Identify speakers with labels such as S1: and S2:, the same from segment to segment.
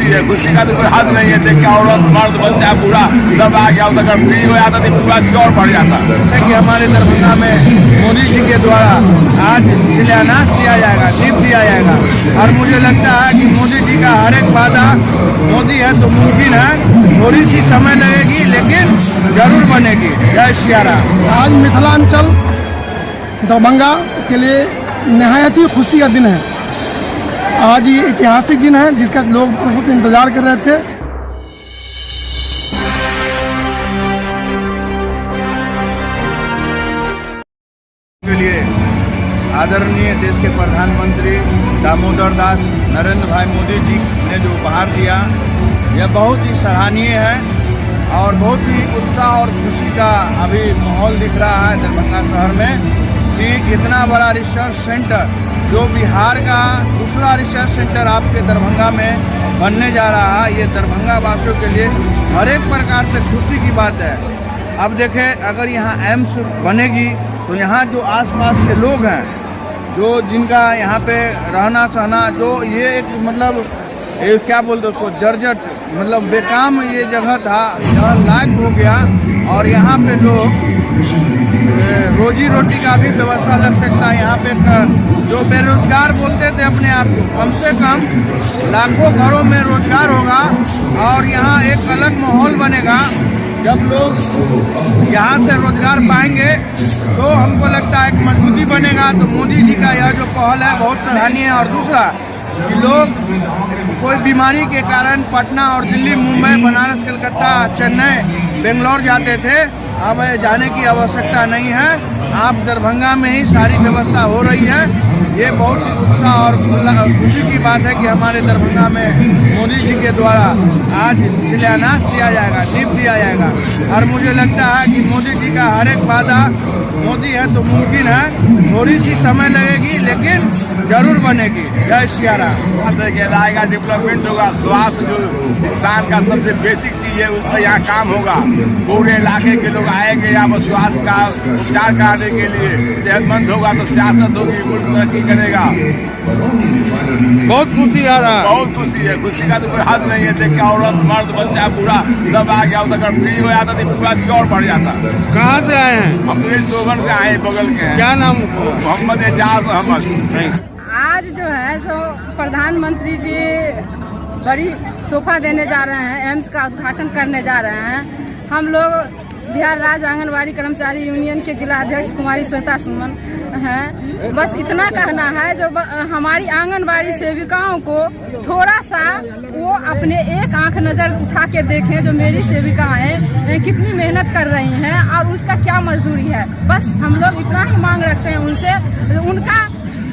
S1: है, खुशी का तो कोई हद नहीं है। देख के औरत मर्द बच्चा बूढ़ा सब आ गया, अगर फ्री हो जाता तो पूरा जोर बढ़ जाता।
S2: कि हमारे दरभंगा में मोदी जी के द्वारा आज शिलान्यास किया जाएगा, दीप दिया जाएगा और मुझे लगता है कि मोदी जी का हर एक वादा मोदी है तो मुमकिन है। थोड़ी सी समय लगेगी लेकिन जरूर बनेगी। जय सिया राम।
S3: आज मिथिलांचल दरभंगा के लिए नहायत ही खुशी का दिन है। आज ये ऐतिहासिक दिन है जिसका लोग बहुत इंतजार कर रहे थे।
S2: के लिए आदरणीय देश के प्रधानमंत्री दामोदर दास नरेंद्र भाई मोदी जी ने जो उपहार दिया यह बहुत ही सराहनीय है और बहुत ही उत्साह और खुशी का अभी माहौल दिख रहा है दरभंगा शहर में कि इतना बड़ा रिसर्च सेंटर जो बिहार का दूसरा रिसर्च सेंटर आपके दरभंगा में बनने जा रहा है, ये दरभंगा वासियों के लिए हर एक प्रकार से खुशी की बात है। अब देखें अगर यहाँ एम्स बनेगी तो यहाँ जो आसपास के लोग हैं जो जिनका यहाँ पे रहना सहना जो ये एक मतलब क्या बोलते उसको जर्जट मतलब बेकाम ये जगह था, यहाँ लायक हो गया और यहाँ पे लोग रोजी रोटी का भी व्यवस्था लग सकता है। यहाँ पे जो बेरोजगार बोलते थे अपने आप को कम से कम लाखों घरों में रोजगार होगा और यहाँ एक अलग माहौल बनेगा। जब लोग यहाँ से रोजगार पाएंगे तो हमको लगता है एक मजबूती बनेगा। तो मोदी जी का यह जो पहल है बहुत सराहनीय है। और दूसरा कि लोग कोई बीमारी के कारण पटना और दिल्ली, मुंबई, बनारस, कलकत्ता, चेन्नई, बेंगलोर जाते थे, अब जाने की आवश्यकता नहीं है। आप दरभंगा में ही सारी व्यवस्था हो रही है। ये बहुत ही उत्साह और खुशी की बात है कि हमारे दरभंगा में मोदी जी के द्वारा आज शिलान्यास किया जाएगा, दीप दिया जाएगा और मुझे लगता है कि मोदी जी का हर एक वादा मोदी है तो मुमकिन है। थोड़ी सी समय लगेगी लेकिन जरूर बनेगी। जय सिया राम।
S1: आएगा, डेवलपमेंट होगा, स्वास्थ्य जो इंसान का सबसे बेसिक चीज है उस पर यहाँ काम होगा। पूरे इलाके के लोग आएंगे यहाँ पर स्वास्थ्य का उपचार कराने के लिए। सेहतमंद होगा तो सियासत होगी, मुल्क तरक्की करेगा।
S2: बहुत खुशी आ रहा है,
S1: बहुत खुशी है, खुशी का तो कोई हद नहीं है। देख के औरत मर्द बच्चा बूढ़ा सब आ गया, अगर फ्री हो जाता तो पूरा जोर बढ़ जाता।
S2: कहाँ से आए हैं?
S1: हम तो सोबन से आए, बगल के हैं।
S2: क्या नाम?
S1: मोहम्मद एजाज अहमद।
S4: आज जो है सो प्रधानमंत्री जी बड़ी तोहफा देने जा रहे हैं, एम्स का उद्घाटन करने जा रहे हैं। हम लोग बिहार राज्य आंगनबाड़ी कर्मचारी यूनियन के जिला अध्यक्ष कुमारी श्वेता सुमन हैं। बस इतना कहना है जो हमारी आंगनबाड़ी सेविकाओं को थोड़ा सा वो अपने एक आंख नजर उठा के देखें जो मेरी सेविकाएं कितनी मेहनत कर रही हैं और उसका क्या मजदूरी है। बस हम लोग इतना ही मांग रखते हैं उनसे, उनका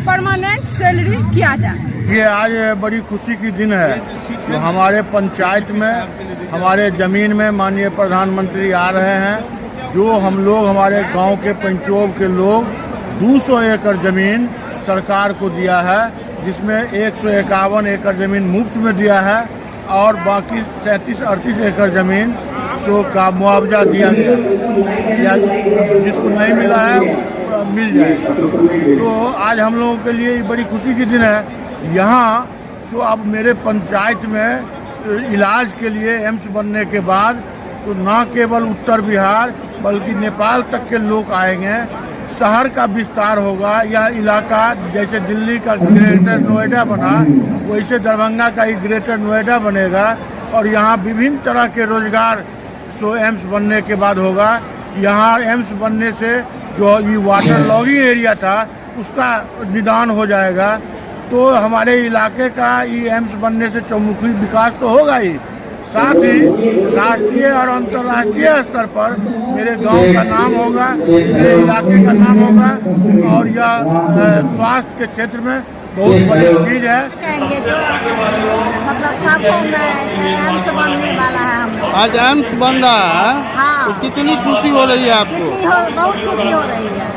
S4: परमानेंट सैलरी किया जाए।
S2: ये आज बड़ी खुशी की दिन है। तो हमारे पंचायत में हमारे ज़मीन में माननीय प्रधानमंत्री आ रहे हैं। जो हम लोग हमारे गांव के पंचों के लोग 200 एकड़ ज़मीन सरकार को दिया है, जिसमें 151 एकड़ ज़मीन मुफ्त में दिया है और बाकी 37-38 एकड़ ज़मीन सो का मुआवजा दिया गया या जिसको नहीं मिला है मिल जाएगा। तो आज हम लोगों के लिए बड़ी खुशी की दिन है। यहाँ सो अब मेरे पंचायत में इलाज के लिए एम्स बनने के बाद तो न केवल उत्तर बिहार बल्कि नेपाल तक के लोग आएंगे। शहर का विस्तार होगा। यह इलाका जैसे दिल्ली का ग्रेटर नोएडा बना वैसे दरभंगा का ही ग्रेटर नोएडा बनेगा और यहाँ विभिन्न तरह के रोजगार सो एम्स बनने के बाद होगा। यहाँ एम्स बनने से जो ये वाटर लॉगिंग एरिया था उसका निदान हो जाएगा। तो हमारे इलाके का ये एम्स बनने से चौमुखी विकास तो होगा ही, साथ ही राष्ट्रीय और अंतर्राष्ट्रीय स्तर पर मेरे गांव का नाम होगा, मेरे इलाके का नाम होगा और यह स्वास्थ्य के क्षेत्र में बहुत बड़ी चीज है।
S5: कहेंगे जो मतलब सबको एम्स बनने वाला है। हम
S2: आज एम्स बन रहा है।
S5: हाँ।
S2: तो कितनी खुशी हो रही है आपको?
S5: बहुत खुशी हो रही है।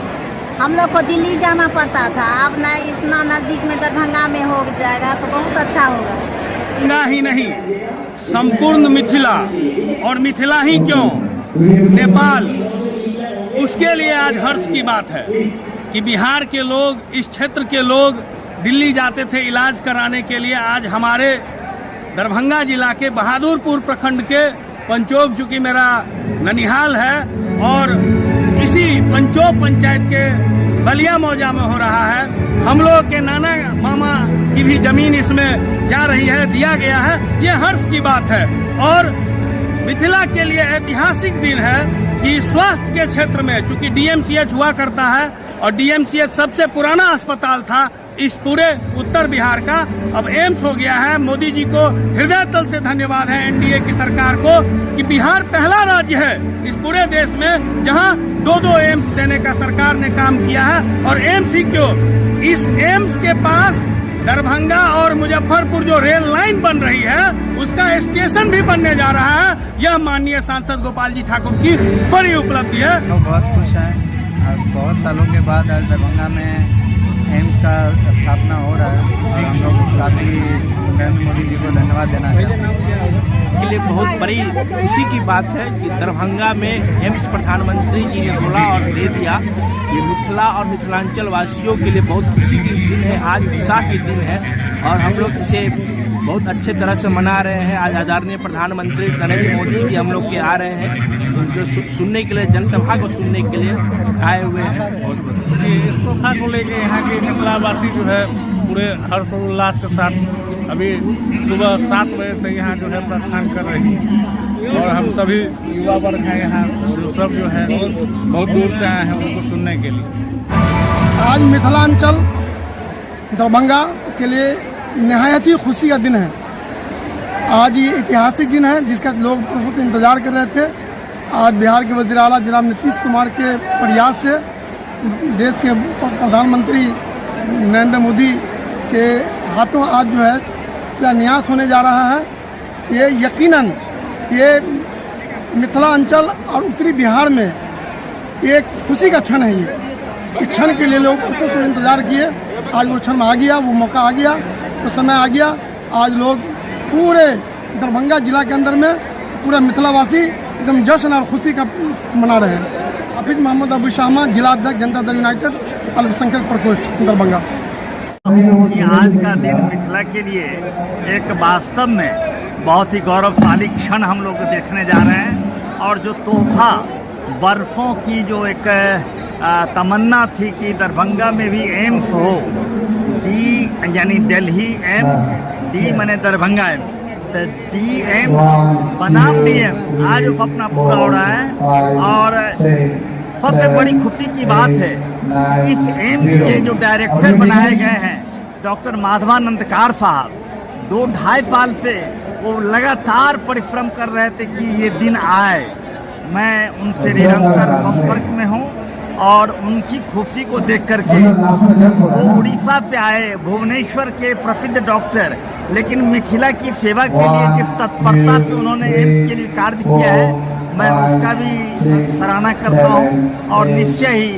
S5: हम लोग को दिल्ली जाना पड़ता था, अब न इतना नजदीक में दरभंगा में हो जाएगा तो बहुत अच्छा होगा।
S6: ना ही नहीं, संपूर्ण मिथिला और मिथिला ही क्यों नेपाल, उसके लिए आज हर्ष की बात है कि बिहार के लोग, इस क्षेत्र के लोग दिल्ली जाते थे इलाज कराने के लिए। आज हमारे दरभंगा जिला के बहादुरपुर प्रखंड के पंचोब, चूंकि मेरा ननिहाल है और इसी पंचोब पंचायत के बलिया मौजा में हो रहा है। हम लोग के नाना मामा की भी जमीन इसमें जा रही है, दिया गया है। ये हर्ष की बात है और मिथिला के लिए ऐतिहासिक दिन है कि स्वास्थ्य के क्षेत्र में, चूंकि डीएमसीएच हुआ करता है और डीएमसीएच सबसे पुराना अस्पताल था इस पूरे उत्तर बिहार का, अब एम्स हो गया है। मोदी जी को हृदय तल से धन्यवाद है, एनडीए की सरकार को, कि बिहार पहला राज्य है इस पूरे देश में जहां 2-2 एम्स देने का सरकार ने काम किया है। और एम्स ही क्यों, इस एम्स के पास दरभंगा और मुजफ्फरपुर जो रेल लाइन बन रही है उसका स्टेशन भी बनने जा रहा है। यह माननीय सांसद गोपाल जी ठाकुर की बड़ी उपलब्धि है।
S2: हम बहुत खुश हैं और बहुत सालों के बाद आज दरभंगा में एम्स का स्थापना हो रहा है और हम लोग काफ़ी नरेंद्र मोदी जी को धन्यवाद देना चाहते हैं।
S7: इसके लिए बहुत बड़ी खुशी की बात है कि दरभंगा में एम्स प्रधानमंत्री जी ने बोला और दे दिया। ये मिथिला और मिथिलांचल वासियों के लिए बहुत खुशी की दिन है, आज उत्साह की दिन है और हम लोग इसे बहुत अच्छे तरह से मना रहे हैं। आज आदरणीय प्रधानमंत्री नरेंद्र मोदी जी हम लोग के आ रहे हैं जो सुनने के लिए, जनसभा को सुनने के लिए आए हुए हैं।
S8: इस तोहफा को लेके यहाँ के मिथिलावासी जो है पूरे हर्षोल्लास के साथ अभी सुबह 7 बजे से यहाँ जो है प्रस्थान कर रही है और हम सभी युवा वर्ग हैं यहाँ जो सब जो है बहुत दूर से आए हैं उनको सुनने के लिए।
S3: आज मिथिलांचल दरभंगा के लिए नहायत ही खुशी का दिन है। आज ये ऐतिहासिक दिन है जिसका लोग बहुत इंतजार कर रहे थे। आज बिहार के वज़ीर आला जनाब नीतीश कुमार के प्रयास से देश के प्रधानमंत्री नरेंद्र मोदी के हाथों आज जो है शिलान्यास होने जा रहा है। ये यकीनन ये मिथिलांचल और उत्तरी बिहार में एक खुशी का क्षण है। ये इस क्षण के लिए लोग वर्षों से इंतजार किए, आज वो क्षण आ गया, वो मौका आ गया, वो समय आ गया। आज लोग पूरे दरभंगा जिला के अंदर में पूरे मिथिलावासी एकदम जश्न और खुशी का मना रहे हैं। हाफिज मोहम्मद अबू शामा, जिला अध्यक्ष जनता दल यूनाइटेड, अल्पसंख्यक प्रकोष्ठ, दरभंगा।
S9: आज का दिन मिथिला के लिए एक वास्तव में बहुत ही गौरवशाली क्षण हम लोग देखने जा रहे हैं और जो तोहफा बरसों की जो एक तमन्ना थी कि दरभंगा में भी एम्स हो, डी यानी दिल्ली एम्स, डी माने दरभंगा एम्स, तो डी एम्स बनाम डी एम्स, आज वो अपना पूरा हो रहा है। और सबसे बड़ी खुशी की बात है इस एम्स के जो डायरेक्टर बनाए गए हैं डॉक्टर माधवानंदकार साहब, 2-2.5 साल से वो लगातार परिश्रम कर रहे थे कि ये दिन आए। मैं उनसे निरंतर संपर्क में हूँ और उनकी खुशी को देख करके, वो उड़ीसा से आए, भुवनेश्वर के प्रसिद्ध डॉक्टर, लेकिन मिथिला की सेवा के लिए जिस तत्परता से उन्होंने एम्स के लिए कार्य किया है, मैं उसका भी सराहना करता हूँ और निश्चय ही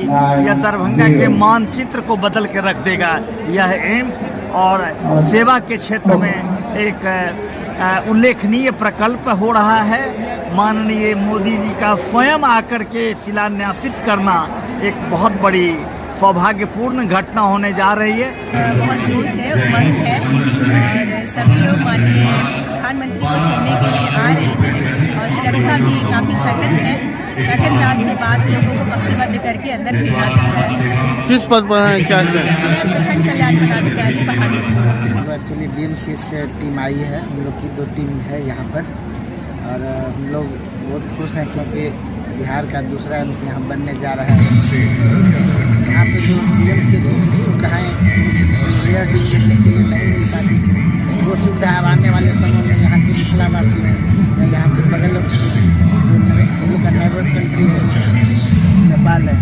S9: यह दरभंगा के मानचित्र को बदल के रख देगा। यह एम्स और सेवा के क्षेत्र में एक उल्लेखनीय प्रकल्प हो रहा है। माननीय मोदी जी का स्वयं आकर के शिलान्यासित करना एक बहुत बड़ी सौभाग्यपूर्ण घटना होने जा रही है।
S10: बहुत जोश है, उमंग है और सभी लोग माननीय प्रधानमंत्री को सुनने के लिए आ रहे हैं और सुरक्षा भी काफ़ी सघन है। सघन जांच के बाद लोगों को पंक्तिबद्ध करके अंदर भेजा जा रहा है।
S2: किस पद पर है, क्या
S10: प्रखंड कल्याण पदाधिकारी बहादुरपुर।
S11: एक्चुअली डीएमसीएच से टीम आई है, हम लोग की 2 टीम है यहाँ पर और हम लोग बहुत खुश हैं क्योंकि बिहार का दूसरा एम्स यहाँ बनने जा रहा है। यहाँ पे जो डीएमसीएच की सुविधाएँ रेयर डिस्ट्रिक्ट के लिए नहीं मिल पाती, वो सुविधा आने वाले समय में यहाँ के मिथिलावासी में या यहाँ के बगल हम लोग का नेबर कंट्री है नेपाल है,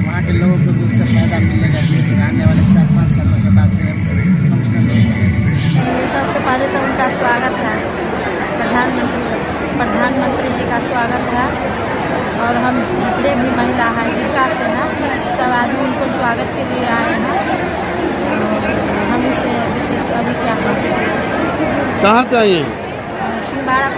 S11: वहाँ के लोगों को भी उससे फायदा मिलेगा। लेकिन आने वाले 4-5 सालों के बाद फंक्शनल होगा।
S4: सबसे पहले तो उनका स्वागत है, प्रधानमंत्री जी का स्वागत है और हम जितने भी महिला हैं जीविका से हैं सब आदमी उनको स्वागत के लिए आए हैं। हम इसे विशेष अभी क्या कर सकते हैं।
S2: कहाँ चाहिए?
S4: सिंहवाड़ा